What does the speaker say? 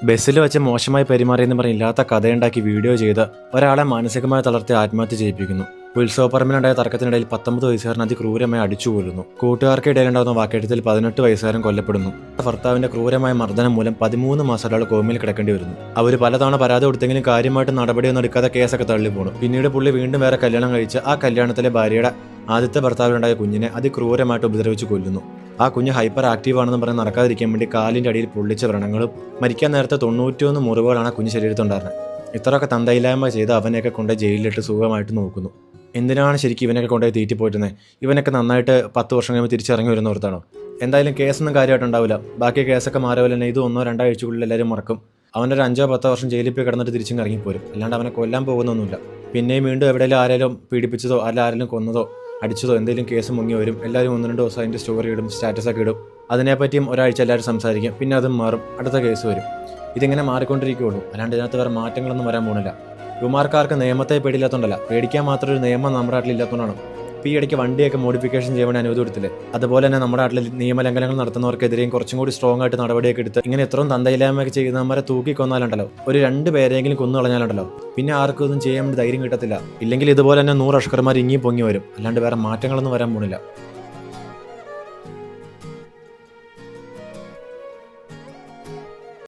ബസ്സിൽ വെച്ച് മോശമായി പെരുമാറിയെന്ന് പറഞ്ഞ് ഇല്ലാത്ത കഥയുണ്ടാക്കി വീഡിയോ ചെയ്ത് ഒരാളെ മാനസികമായി തളർത്തി ആത്മഹത്യ ചെയ്യിപ്പിക്കുന്നു. ഉത്സവപ്പറമ്പിലുണ്ടായ തർക്കത്തിനിടയിൽ 19 വയസ്സുകാരൻ അതിക്രൂരമായി അടിച്ചു കൊല്ലുന്നു. കൂട്ടുകാർക്കിടയിലുണ്ടാകുന്ന വാക്കേറ്റത്തിൽ 18 വയസ്സുകാരൻ കൊല്ലപ്പെടുന്നു. ഭർത്താവിന്റെ ക്രൂരമായ മർദ്ദനം മൂലം 13 മാസം ഒരാൾ കോമയിൽ കിടക്കേണ്ടി വരുന്നു. അവർ പലതവണ പരാതി കൊടുത്തെങ്കിലും കാര്യമായിട്ട് നടപടിയൊന്നും എടുക്കാതെ കേസൊക്കെ തള്ളിപ്പോണു. പിന്നീട് പുള്ളി വീണ്ടും വേറെ കല്യാണം കഴിച്ച് ആ കല്യാണത്തിലെ ഭാര്യയുടെ ആദ്യത്തെ ഭർത്താവിനുണ്ടായ കുഞ്ഞിനെ അതിക്രൂരമായിട്ട് ഉപദ്രവിച്ച് കൊല്ലുന്നു. ആ കുഞ്ഞ് ഹൈപ്പർ ആക്റ്റീവ് ആണെന്ന് പറഞ്ഞ് നടക്കാതിരിക്കാൻ വേണ്ടി കാലിൻ്റെ അടിയിൽ പൊള്ളിച്ച വ്രണങ്ങളും മരിക്കാൻ നേരത്തെ 91 മുറിവുകളാണ് ആ കുഞ്ഞ് ശരീരത്തുണ്ടായിരുന്നത്. ഇത്രയൊക്കെ തന്തയില്ലായ്മ ചെയ്ത് അവനെയൊക്കെ കൊണ്ട് ജയിലിലിട്ട് സുഖമായിട്ട് നോക്കുന്നു. എന്തിനാണ് ശരിക്കും ഇവനൊക്കെ കൊണ്ടുപോയി തീറ്റിപ്പോയിട്ടുന്നത്? ഇവനൊക്കെ നന്നായിട്ട് 10 വർഷം കഴിയുമ്പോൾ തിരിച്ചിറങ്ങി വരുന്ന ഓർത്താണോ? എന്തായാലും കേസൊന്നും കാര്യമായിട്ടുണ്ടാവില്ല. ബാക്കി കേസൊക്കെ മാറിയപോലെ തന്നെ ഇത് 1-2 ആഴ്ചക്കുള്ളിൽ എല്ലാവരും മറക്കും. അവനൊരു 5-10 വർഷം ജയിലിൽ പോയി കിടന്നിട്ട് തിരിച്ചും ഇറങ്ങിപ്പോരും. അല്ലാണ്ട് അവനെ കൊല്ലാൻ പോകുന്നൊന്നുമില്ല. പിന്നെയും വീണ്ടും എവിടെയെങ്കിലും ആരെങ്കിലും പീഡിപ്പിച്ചതോ അല്ല ആരെങ്കിലും കൊന്നതോ അടിച്ചതോ എന്തെങ്കിലും കേസ് മുങ്ങി വരും. എല്ലാവരും 1-2 ദിവസം അതിൻ്റെ സ്റ്റോറി ഇടും, സ്റ്റാറ്റസൊക്കെ ഇടും. അതിനെപ്പറ്റിയും ഒരാഴ്ച എല്ലാവരും സംസാരിക്കും. പിന്നെ അതും മാറും, അടുത്ത കേസ് വരും. ഇതിങ്ങനെ മാറിക്കൊണ്ടിരിക്കുകയുള്ളൂ. അല്ലാണ്ട് ഇതിനകത്ത് വേറെ മാറ്റങ്ങളൊന്നും വരാൻ പോകുന്നില്ല. യുവമാർക്കാർക്ക് നിയമത്തെ പേടിയില്ലാത്തതുകൊണ്ടല്ല, പേടിക്കാൻ മാത്രം ഒരു നിയമം നമ്മുടെ നാട്ടിൽ ഇല്ലാത്തതുകൊണ്ടാണ്. ഇപ്പോൾ ഈ ഇടയ്ക്ക് വണ്ടിയൊക്കെ മോഡിഫിക്കേഷൻ ചെയ്യാൻ വേണ്ടി അനുമതി കൊടുത്തില്ലേ? അതുപോലെ തന്നെ നമ്മുടെ നാട്ടിൽ നിയമലംഘനങ്ങൾ നടത്തുന്നവർക്കെതിരെയും കുറച്ചും കൂടി സ്ട്രോങ് ആയിട്ട് നടപടിയൊക്കെ എടുത്ത് ഇങ്ങനെ എത്രയും തന്തയില്ലായ്മയൊക്കെ ചെയ്യുന്നവരെ തൂക്കിക്കൊന്നാലുണ്ടല്ലോ, ഒരു 2 പേരെങ്കിലും കൊന്നു കളഞ്ഞാലുണ്ടല്ലോ, പിന്നെ ആർക്കും ഒന്നും ചെയ്യാൻ വേണ്ടി ധൈര്യം കിട്ടത്തില്ല. ഇല്ലെങ്കിൽ ഇതുപോലെ തന്നെ 100 അഷ്കർമാർ ഇങ്ങി പൊങ്ങി വരും. അല്ലാണ്ട് വേറെ മാറ്റങ്ങളൊന്നും വരാൻ പോകുന്നില്ല.